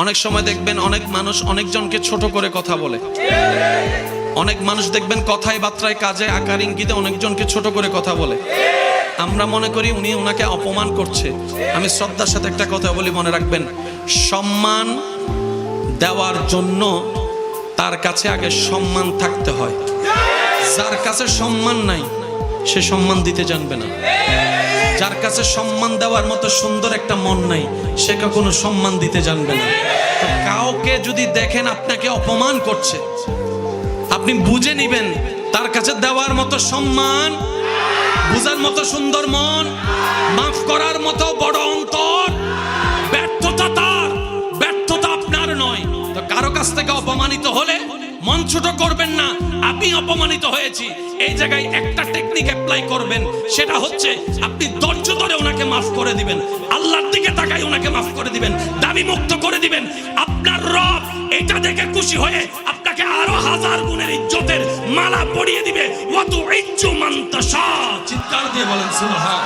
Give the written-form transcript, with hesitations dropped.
অনেক সময় দেখবেন অনেক মানুষ অনেকজনকে ছোট করে কথা বলে। অনেক মানুষ দেখবেন কথায় বার্তায় কাজে আকার ইঙ্গিতে অনেকজনকে ছোট করে কথা বলে। আমরা মনে করি উনি ওনাকে অপমান করছে। আমি শ্রদ্ধার সাথে একটা কথা বলি, মনে রাখবেন, সম্মান দেওয়ার জন্য তার কাছে আগে সম্মান থাকতে হয়। যার কাছে সম্মান নাই সে সম্মান দিতে জানবে না। যার কাছে সম্মান দেওয়ার মতো সুন্দর একটা মন নাই সে কখনো সম্মান দিতে জানবে না। তো কাউকে যদি দেখেন আপনাকে অপমান করছে, আপনি বুঝে নিবেন তার কাছে দেওয়ার মতো সম্মান, বুঝার মতো সুন্দর মন, মাফ করার মতো বড় অন্তর, ব্যর্থতা তার, ব্যর্থতা আপনার নয়। তো কারো কাছ থেকে অপমানিত হলে মন ছোট করবেন না। আমি অপমানিত হয়েছি, এই জায়গায় একটা টেকনিক অ্যাপ্লাই করবেন, সেটা হচ্ছে আপনি ধৈর্য ধরে ওনাকে মাফ করে দিবেন, আল্লাহর দিকে তাকাই ওনাকে মাফ করে দিবেন, দাবি মুক্ত করে দিবেন। আপনার রব এটা দেখে খুশি হয়ে আপনাকে আরো হাজার গুণের ইজ্জতের মালা পরিয়ে দিবে। ওয়াতু ইজ্জু মান তাশা। চিৎকার দিয়ে বলেন সুবহান।